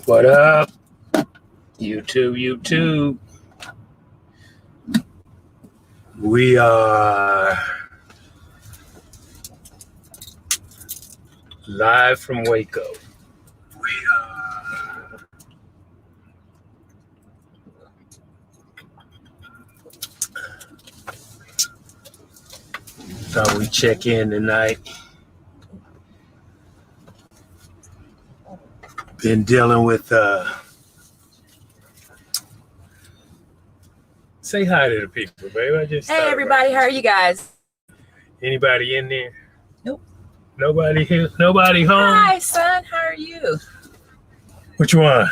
What up? YouTube. We are live from Waco. Thought we check in tonight. Been dealing with say hi to the people, baby. Hey everybody, how are you guys? Anybody in there? Nope. Nobody here? Nobody home? Hi son, how are you? Which one?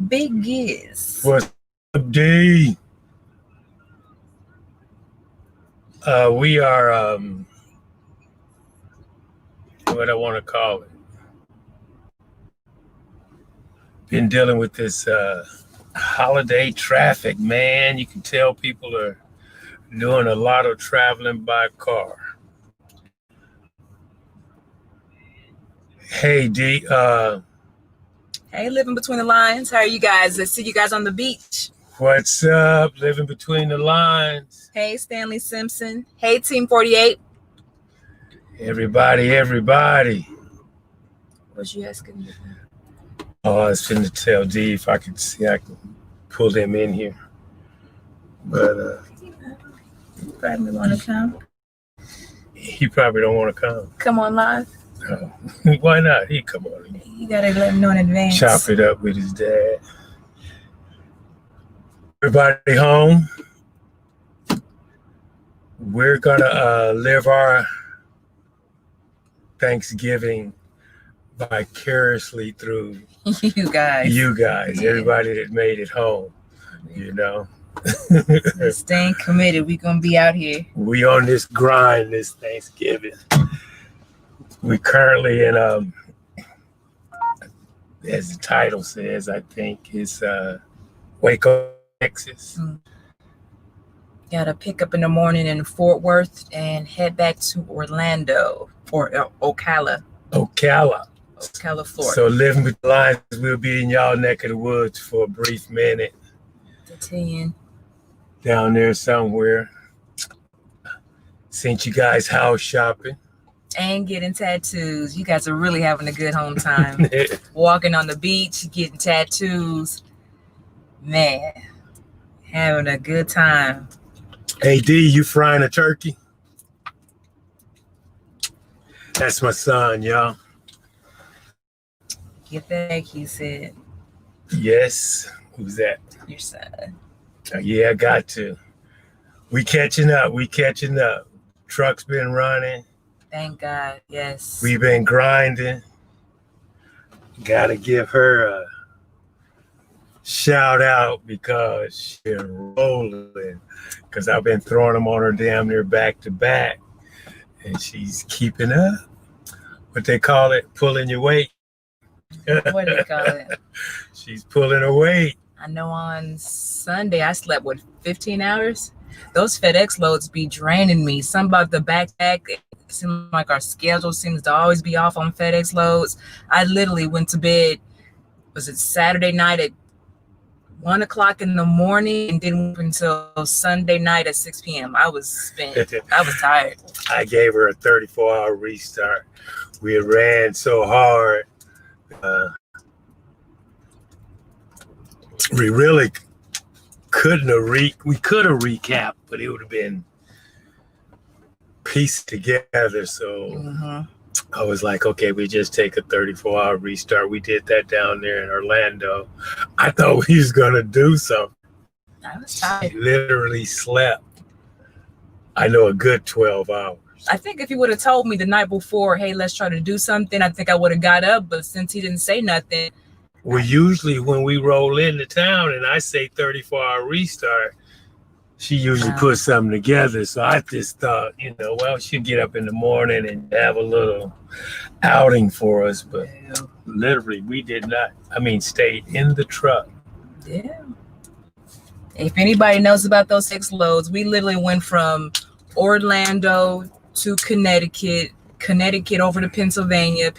Big Giz. What's up, D? We are what I want to call it. Been dealing with this holiday traffic, man. You can tell people are doing a lot of traveling by car. Hey D, Hey, living between the lines. How are you guys? I see you guys on the beach. what's up? Living between the lines. Hey, Stanley Simpson. Hey, Team 48. Everybody. What you asking me? Oh, I was finna tell D if I could see I can pull them in here. But You probably want to come. he probably don't want to come. Come on live. No. Why not? He come on. You gotta let him know in advance. Chop it up with his dad. Everybody home. We're gonna live our Thanksgiving vicariously through You guys. yeah. Everybody that made it home, We're staying committed. We're gonna be out here. We on this grind this Thanksgiving. We currently in as the title says, I think it's Waco, Texas. Gotta pick up in the morning in Fort Worth and head back to Orlando or Ocala, Florida. So living with the lines, we'll be in y'all neck of the woods for a brief minute. The 10. Down there somewhere. Sent you guys house shopping. And getting tattoos. You guys are really having a good home time. Walking on the beach, getting tattoos. Man, having a good time. Hey D, you frying a turkey? That's my son, y'all. Get back, he said. Yes. Who's that? Your son. Yeah, I got to. We catching up. Truck's been running. Thank God, yes. We've been grinding. Gotta give her a shout out because she's rolling. Because I've been throwing them on her damn near back to back. And she's keeping up. What they call it, pulling your weight. What do they call it? She's pulling her weight. I know on Sunday I slept, 15 hours? Those FedEx loads be draining me. Something about the backpack. It seems like our schedule seems to always be off on FedEx loads. I literally went to bed, was it Saturday night at 1 o'clock in the morning and didn't wake until Sunday night at 6 p.m. I was spent. I was tired. I gave her a 34-hour restart. We ran so hard. We really couldn't have we could have recapped, but it would have been pieced together. So I was like, okay, we just take a 34-hour restart. We did that down there in Orlando. I thought we was gonna do something. I was tired. She literally slept. I know a good 12 hours. I think if he would have told me the night before, hey, let's try to do something, I think I would have got up. But since he didn't say nothing. Well, usually when we roll into town and I say 34-hour restart, she usually puts something together. So I just thought, well, she'll get up in the morning and have a little outing for us. But literally, we did not. I mean, stayed in the truck. Yeah. If anybody knows about those 6 loads, we literally went from Orlando to Connecticut over to Pennsylvania,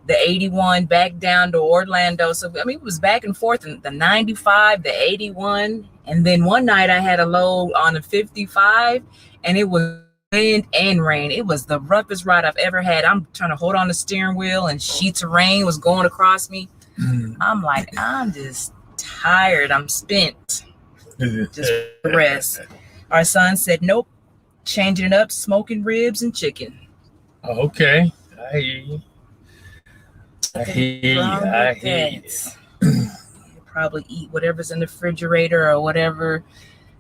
the 81 back down to Orlando. So, I mean, it was back and forth in the 95, the 81. And then one night I had a load on a 55 and it was wind and rain. It was the roughest ride I've ever had. I'm trying to hold on the steering wheel and sheets of rain was going across me. I'm like, I'm just tired. I'm spent. Just rest. Our son said, nope, changing it up, smoking ribs and chicken. Okay. I hear you. Probably eat whatever's in the refrigerator or whatever.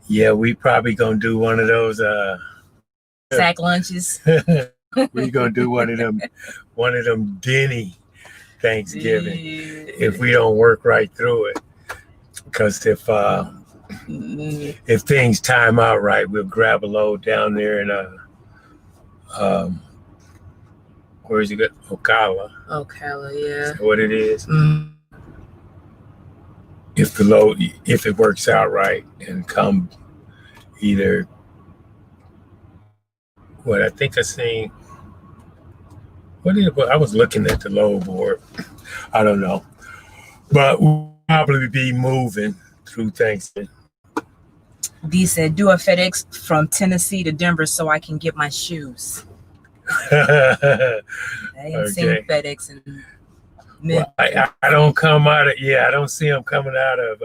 Yeah, we probably gonna do one of those sack lunches. We gonna do one of them Denny Thanksgiving if we don't work right through it. Because if things time out right, we'll grab a load down there in where is it good? Ocala, yeah. What it is. If it works out right and come either what I think I seen. I was looking at the load board. I don't know, but we'll probably be moving through Thanksgiving. D said, do a FedEx from Tennessee to Denver so I can get my shoes. I ain't seen FedEx in I don't come out of, I don't see them coming out of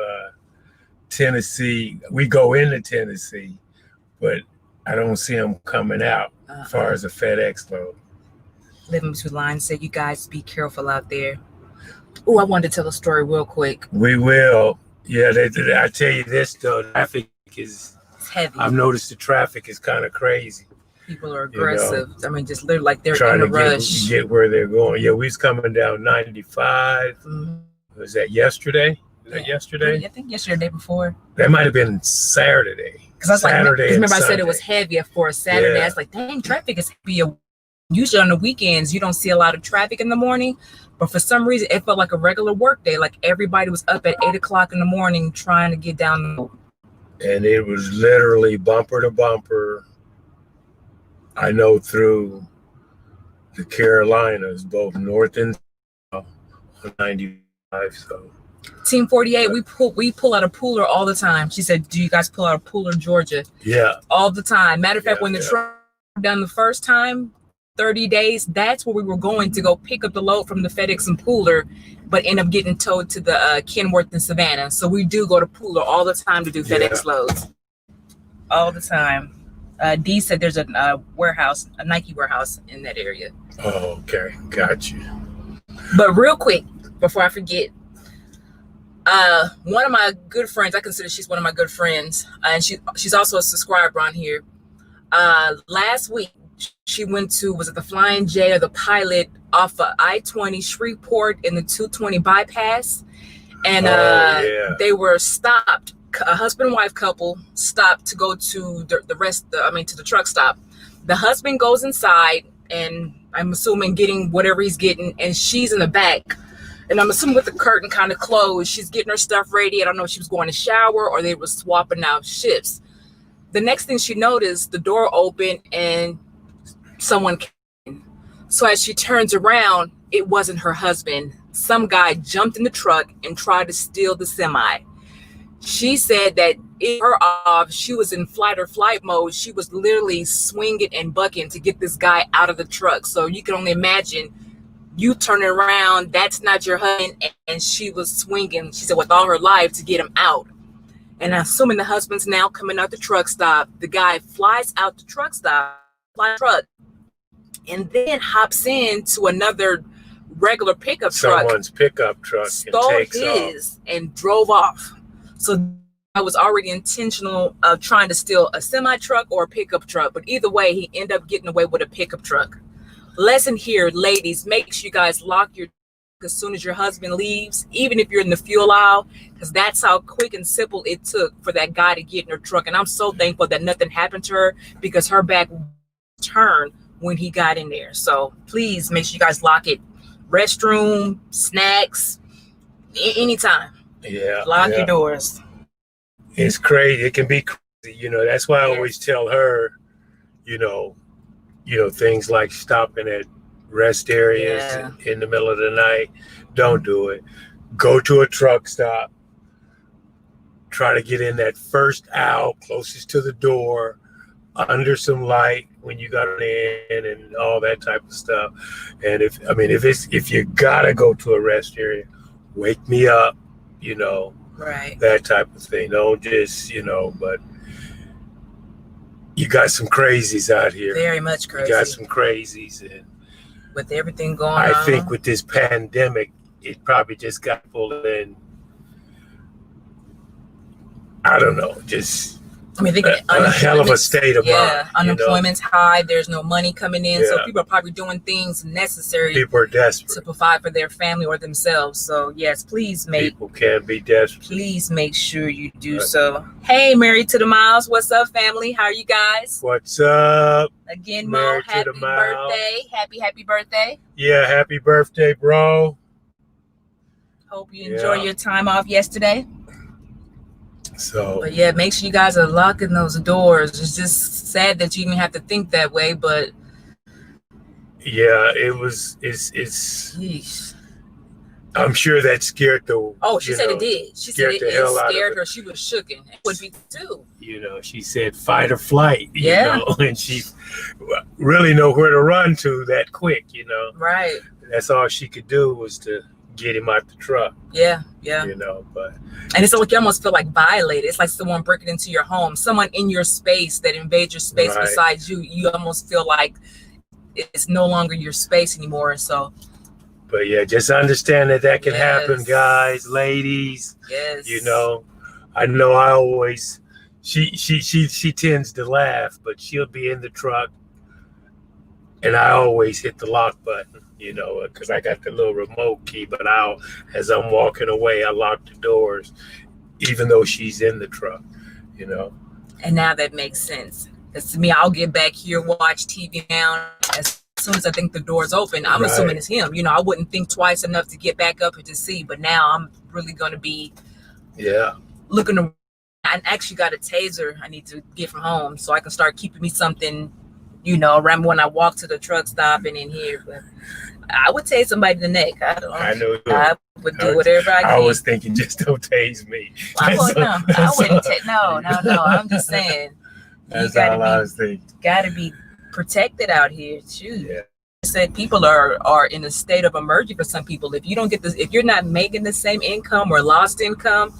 Tennessee. We go into Tennessee, but I don't see them coming out as far as a FedEx load. Living Between Lines said, you guys be careful out there. Oh, I wanted to tell a story real quick. We will. Yeah, I tell you this, though, traffic is heavy. I've noticed the traffic is kind of crazy. People are aggressive. I mean, just literally like they're trying in a to rush. Get where they're going. Yeah, we was coming down 95. Was that yesterday? I think yesterday, the day before. That might have been Saturday. Because I was Saturday like, remember I Sunday. said it was heavy for a Saturday. I was like, dang, traffic is heavy. Usually on the weekends, you don't see a lot of traffic in the morning. But for some reason, it felt like a regular work day. Like everybody was up at 8 o'clock in the morning trying to get down the road. And it was literally bumper to bumper. I know through the Carolinas, both north and south, on 95. So Team 48, we pull out a Pooler all the time. She said, do you guys pull out a Pooler, Georgia? Yeah. All the time. Matter of fact, when the truck done the first time, 30 days, that's where we were going to go pick up the load from the FedEx and Pooler, but end up getting towed to the Kenworth and Savannah. So we do go to Pooler all the time to do FedEx loads. All the time. D said there's a warehouse, a Nike warehouse in that area. Oh, okay. Got you. But real quick, before I forget, one of my good friends, I consider she's one of my good friends, and she's also a subscriber on here. Last week, she went to, was it the Flying J or the Pilot off of I-20 Shreveport in the 220 bypass, and they were stopped. A husband and wife couple stopped to go to to the truck stop. The husband goes inside, and I'm assuming getting whatever he's getting, and she's in the back. And I'm assuming with the curtain kind of closed, she's getting her stuff ready. I don't know if she was going to shower or they were swapping out shifts. The next thing she noticed, the door opened and someone came. So as she turns around, it wasn't her husband. Some guy jumped in the truck and tried to steal the semi. She said that she was in fight or flight mode. She was literally swinging and bucking to get this guy out of the truck. So you can only imagine you turning around, that's not your husband, and she was swinging, she said, with all her life to get him out. And assuming the husband's now coming out the truck stop, the guy flies out the truck, and then hops into another regular pickup truck. Someone's pickup truck. Stole his and drove off. So I was already intentional of trying to steal a semi truck or a pickup truck, but either way, he ended up getting away with a pickup truck. Lesson here, ladies, make sure you guys lock your, as soon as your husband leaves, even if you're in the fuel aisle, because that's how quick and simple it took for that guy to get in her truck. And I'm so thankful that nothing happened to her, because her back turned when he got in there. So please make sure you guys lock it. Restroom, snacks, anytime. Yeah. Lock your doors. It's crazy. It can be crazy. You know, that's why I always tell her, you know, things like stopping at rest areas in the middle of the night. Don't do it. Go to a truck stop. Try to get in that first aisle closest to the door, under some light when you got in, and all that type of stuff. And if you gotta go to a rest area, wake me up, you know, right? That type of thing. Don't just, but you got some crazies out here. Very much crazy. You got some crazies, and with everything going on. I think with this pandemic, it probably just got pulled in. I don't know, just a hell of a state of mind. Yeah, unemployment's high. There's no money coming in, so people are probably doing things necessary. People are desperate to provide for their family or themselves. So yes, please people can be desperate. Please make sure you do so. Hey, Married to the Miles, what's up, family? How are you guys? What's up? Again, Mom, happy birthday! Happy birthday! Yeah, happy birthday, bro. Hope you enjoy your time off yesterday. So, but yeah, make sure you guys are locking those doors. It's just sad that you even have to think that way, but yeah, it's Yeesh. I'm sure that scared the. Oh, she said it did. She said it scared her. She was shooken. It would be too. You know, she said fight or flight. Yeah. And she really know where to run to that quick. You know. Right. That's all she could do was to get him out the truck. Yeah. And it's like you almost feel like violated. It's like someone breaking into your home, someone in your space that invades your space besides you. You almost feel like it's no longer your space anymore. So. But yeah, just understand that can happen, guys, ladies. Yes. I know I always. She tends to laugh, but she'll be in the truck, and I always hit the lock button. Because I got the little remote key, but as I'm walking away, I lock the doors, even though she's in the truck, And now that makes sense. Because to me, I'll get back here, watch TV now. As soon as I think the door's open, I'm assuming it's him. I wouldn't think twice enough to get back up and to see. But now I'm really going to be looking around. I actually got a taser I need to get from home so I can start keeping me something, around when I walk to the truck stop and in here. But I would tase somebody in the neck. I would do whatever I can. I was thinking, just don't tase me. I wouldn't. No. I'm just saying. That's all I was thinking. Got to be protected out here. Shoot. Yeah. I said people are in a state of emergency for some people. If you don't get this, if you're not making the same income or lost income,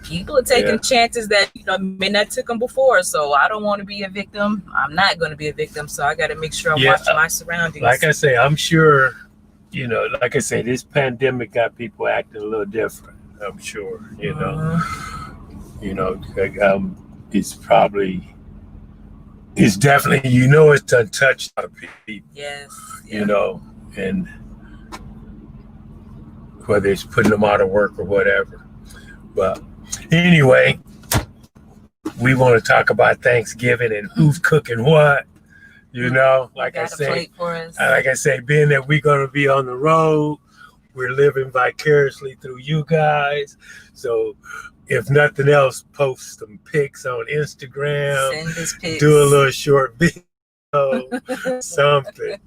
people are taking chances that may not took them before. So I don't want to be a victim. I'm not going to be a victim. So I got to make sure I'm watching my surroundings. Like I say, I'm sure, like I say, this pandemic got people acting a little different. I'm sure, it's definitely, it's done touched a lot of people. Yes. And whether it's putting them out of work or whatever. But anyway, we want to talk about Thanksgiving and who's cooking what. Like I say, being that we're going to be on the road, we're living vicariously through you guys. So if nothing else, post some pics on Instagram. Send us pics. Do a little short video, something,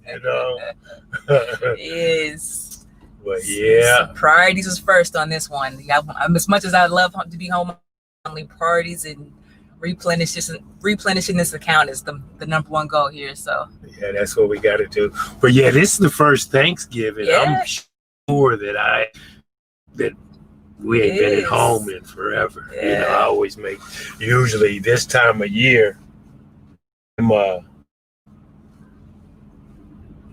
Yes. But yeah. Priorities is first on this one. As much as I love to be home, family priorities and replenishing this account is the number one goal here. So yeah, that's what we got to do. But yeah, this is the first Thanksgiving. I'm sure that we ain't been at home in forever. Yeah. I always usually this time of year,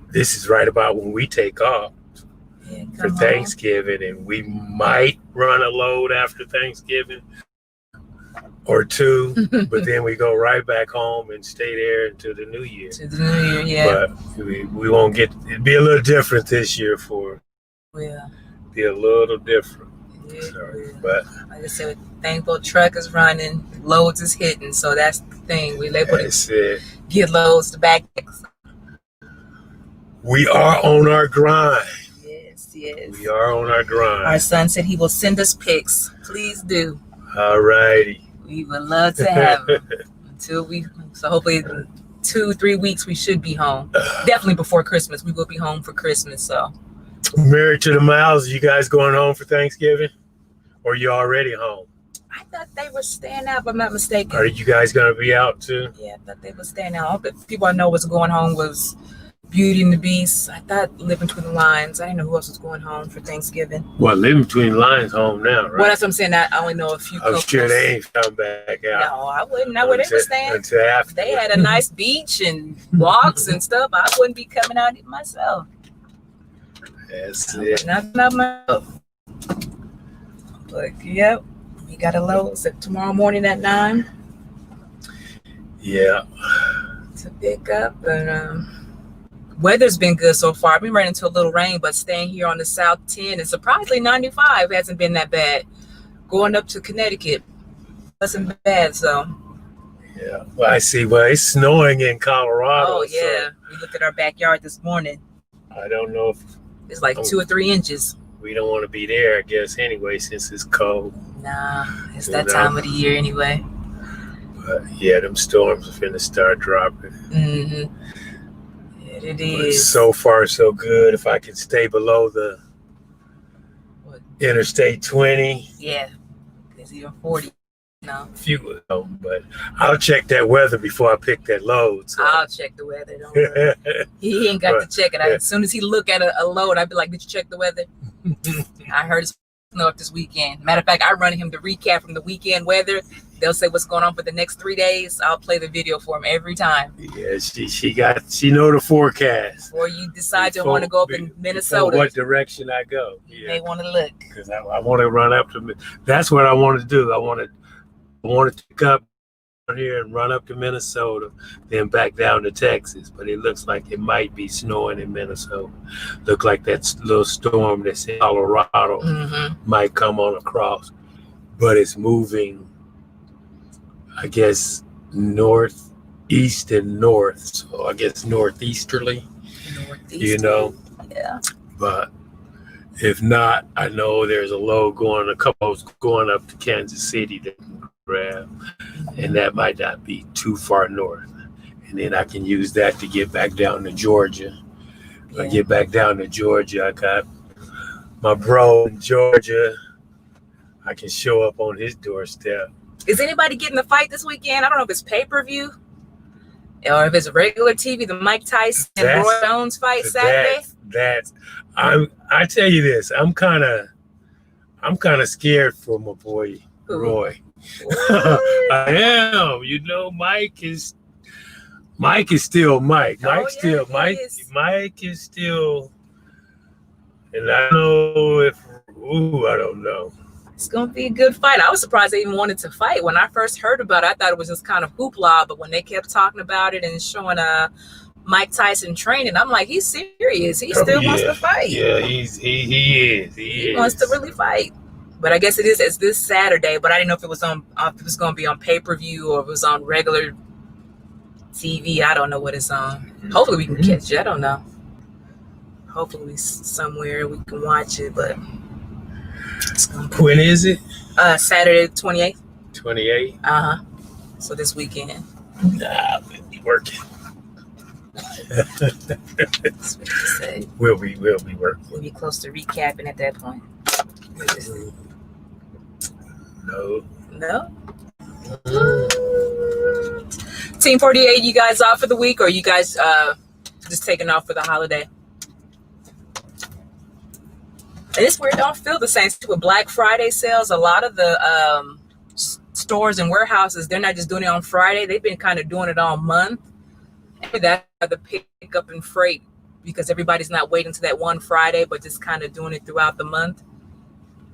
this is right about when we take off for Thanksgiving, and we might run a load after Thanksgiving or two, but then we go right back home and stay there until the new year. To the new year, yeah. But we won't it'd be a little different this year for will. Be a little different. It will. But like I said, thankful truck is running, loads is hitting, so that's the thing. We're able to get loads to back. We are on our grind. Yes, yes. We are on our grind. Our son said he will send us pics. Please do. All righty. We would love to have them so hopefully 2-3 weeks we should be home. Definitely before Christmas. We will be home for Christmas. So Married to the Miles, you guys going home for Thanksgiving? Or you already home? I thought they were staying out, if I'm not mistaken. Are you guys going to be out too? Yeah, I thought they were staying out. But people I know was going home was Beauty and the Beast. I thought Living Between the Lines. I didn't know who else was going home for Thanksgiving. Well, Living Between the Lines home now, right? Well, that's what I'm saying. I only know a few. I'm sure they ain't come back out. No, I wouldn't know where they were staying. Until after. They had a nice beach and walks and stuff. I wouldn't be coming out myself. That's it. Not myself. But yep, we got a load tomorrow morning at 9. Yeah. To pick up, and weather's been good so far. I've been running into a little rain, but staying here on the South 10 and surprisingly 95 hasn't been that bad. Going up to Connecticut wasn't bad, so. Yeah. Well, I see. Well, it's snowing in Colorado. Oh yeah, so we looked at our backyard this morning. I don't know if it's like 2 or 3 inches. We don't want to be there, I guess, anyway, since it's cold. Nah, it's that time of the year anyway. But yeah, them storms are finna start dropping. Mm-hmm. It is. So far, so good. If I can stay below the Interstate 20. Yeah, because you're 40 now. But I'll check that weather before I pick that load. So. I'll check the weather. Don't worry. He ain't got to check it. As soon as he look at a load, I'd be like, "Did you check the weather?" I heard it's snow up this weekend. Matter of fact, I run him the recap from the weekend weather. They'll say what's going on for the next 3 days. I'll play the video for him every time. Yeah, she know the forecast. Before you decide to want to go up in Minnesota. What direction I go. You may want to look. Because I want to run up to, that's what I want to do. I want to pick up here and run up to Minnesota, then back down to Texas. But it looks like it might be snowing in Minnesota. Look like that little storm that's in Colorado might come on across. But it's moving, I guess, northeast and north. So I guess northeasterly, you know. Yeah. But if not, I know there's a couple going up to Kansas City that can grab, and that might not be too far north. And then I can use that to get back down to Georgia. If I get back down to Georgia, I got my bro in Georgia. I can show up on his doorstep. Is anybody getting the fight this weekend? I don't know if it's pay-per-view or if it's regular TV, the Mike Tyson and Roy Jones fight Saturday. I tell you this, I'm kind of scared for my boy Roy. I am. You know, Mike is still Mike. Mike is still, and I know I don't know. It's going to be a good fight. I was surprised they even wanted to fight. When I first heard about it, I thought it was just kind of hoopla. But when they kept talking about it and showing Mike Tyson training, I'm like, he's serious. He still wants to fight. Yeah, he is. He wants to really fight. But I guess it's this Saturday. But I didn't know if it was going to be on pay-per-view or if it was on regular TV. I don't know what it's on. Hopefully we can catch it. I don't know. Hopefully somewhere we can watch it. But when is it? Saturday 28th. 28th? So this weekend. Nah, we'll be working. That's what you say. We'll be working. We'll be close to recapping at that point. No. Team 48, you guys off for the week, or you guys just taking off for the holiday? And it's weird, don't feel the same with Black Friday sales. A lot of the stores and warehouses, they're not just doing it on Friday. They've been kind of doing it all month. And that's the pickup and freight, because everybody's not waiting to that one Friday, but just kind of doing it throughout the month.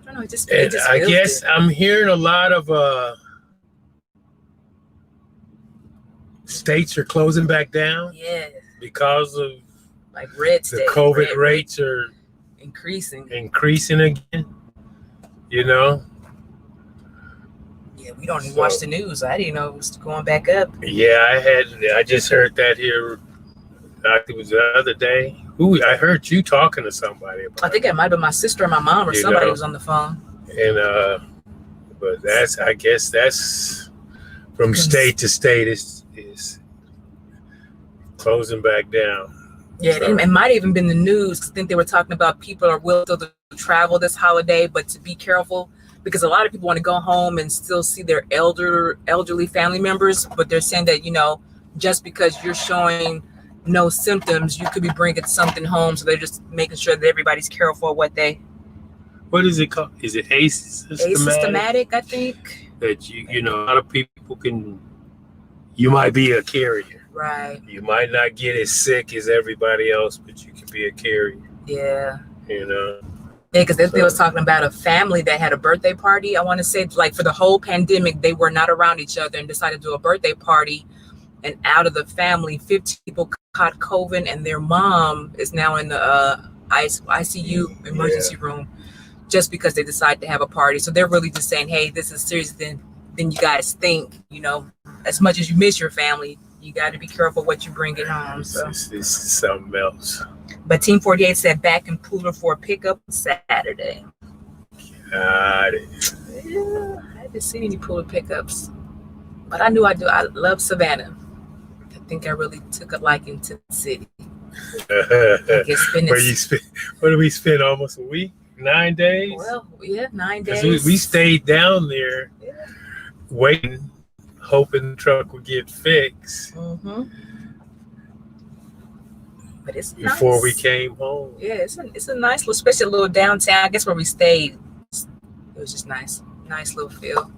I don't know. It just I guess good. I'm hearing a lot of states are closing back down. Yeah. Because of like red state. The COVID rates are increasing again. You know. Yeah, we don't even watch the news. I didn't know it was going back up. Yeah, I just heard that here. It was the other day. I heard you talking to somebody about I think it might have been my sister or my mom or somebody was on the phone. And but I guess that's from state to state is closing back down. Yeah, so. It might have even been the news. I think they were talking about people are willing to travel this holiday, but to be careful because a lot of people want to go home and still see their elderly family members. But they're saying that, just because you're showing no symptoms, you could be bringing something home. So they're just making sure that everybody's careful what is it called? Is it asymptomatic? I think that a lot of people you might be a carrier. Right. You might not get as sick as everybody else, but you can be a carrier. Yeah. Yeah, because they was talking about a family that had a birthday party. I want to say, like, for the whole pandemic, they were not around each other and decided to do a birthday party. And out of the family, 50 people caught COVID, and their mom is now in the ICU emergency room just because they decided to have a party. So they're really just saying, hey, this is serious than you guys think. As much as you miss your family, you got to be careful what you bring it home. So this is something else. But Team 48 said back in Pooler for a pickup Saturday. Got it. Yeah, I haven't seen any Pooler pickups, but I knew I do. I love Savannah. I think I really took a liking to the city. What did we spend? Almost a week? 9 days? Well, yeah, 9 days. We stayed down there waiting, hoping the truck would get fixed. Mm-hmm. But it's before nice. We came home. Yeah, it's a nice little, especially a little downtown. I guess where we stayed, it was just nice little feel.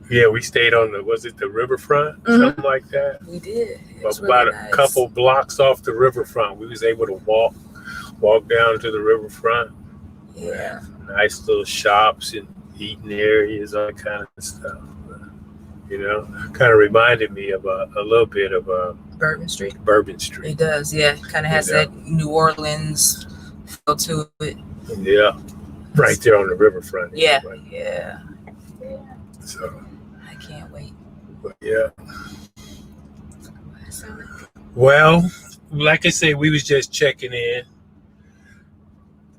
Yeah, we stayed on the riverfront, something like that. We did. About really nice. A couple blocks off the riverfront, we was able to walk down to the riverfront. Yeah. Nice little shops and eating areas, all that kind of stuff. Kind of reminded me of a little bit of Bourbon Street. It does, yeah. Kind of has that New Orleans feel to it. Yeah, right there on the riverfront. Yeah, anyway. Yeah. So I can't wait. But yeah. Well, like I said, we was just checking in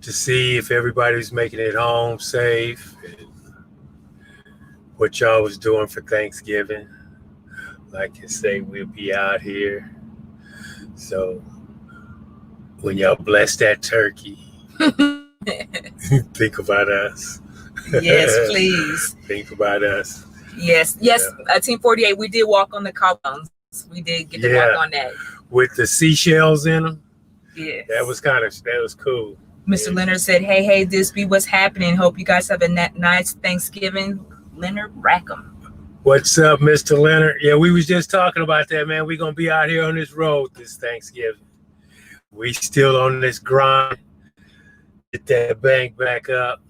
to see if everybody's making it home safe and what y'all was doing for Thanksgiving. Like I say, we'll be out here. So when y'all bless that turkey, think about us. Yes, please. Think about us. Yes. Team 48, we did walk on the collarbones. We did get to walk on that. With the seashells in them. Yeah. That was cool. Mr. Leonard said, hey, this be what's happening. Hope you guys have a nice Thanksgiving. Leonard Rackham. What's up, Mr. Leonard? Yeah, we was just talking about that, man. We're going to be out here on this road this Thanksgiving. We still on this grind. Get that bank back up.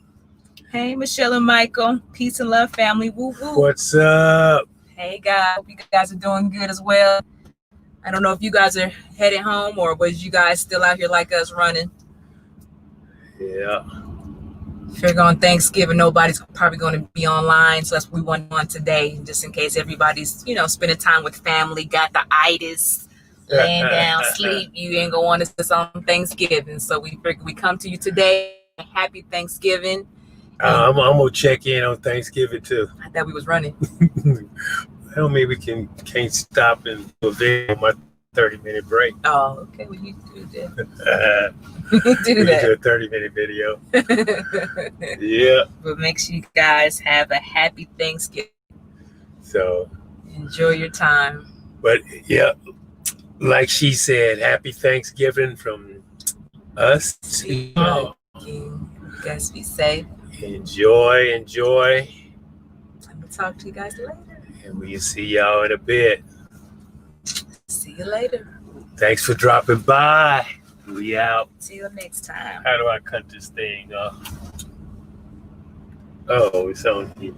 Hey, Michelle and Michael. Peace and love, family. Woo woo. What's up? Hey, guys. Hope you guys are doing good as well. I don't know if you guys are headed home or was you guys still out here like us running? Yeah. Figure on Thanksgiving, nobody's probably going to be online. So that's what we want on today, just in case everybody's, spending time with family, got the itis, laying down, sleep. You ain't going to want us on Thanksgiving. So we figure we come to you today. Happy Thanksgiving. I'm going to check in on Thanksgiving too. I thought we was running. I don't mean we can't stop and do a video on my 30-minute break. Oh, okay. Well, you do that. do that. Do a 30-minute video. Yeah. But make sure you guys have a happy Thanksgiving. So enjoy your time. But yeah, like she said, happy Thanksgiving from us to you. You guys be safe. Enjoy. I'm gonna talk to you guys later. And we'll see y'all in a bit. See you later. Thanks for dropping by. We out. See you next time. How do I cut this thing off? Oh, it's on here.